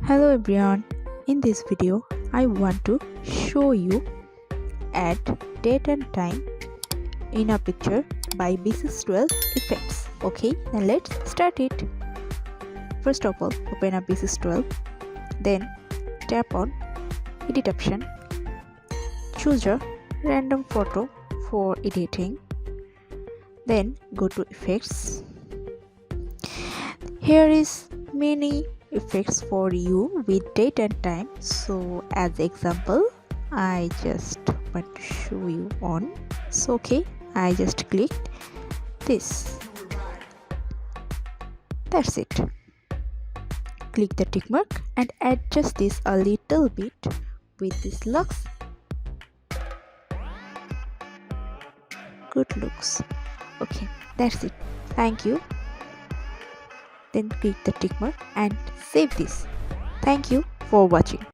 Hello everyone, in this video I want to show you add date and time in a picture by B612 effects. Okay, now let's start it. First of all, open up B612, then tap on edit option, choose a random photo for editing, then go to effects. Here is many effects for you with date and time, so as example I just want to show you on. So okay, I just clicked this. That's it. Click the tick mark and adjust this a little bit with this looks good looks. Okay, that's it. Thank you. Then click the tick mark and save this. Thank you for watching.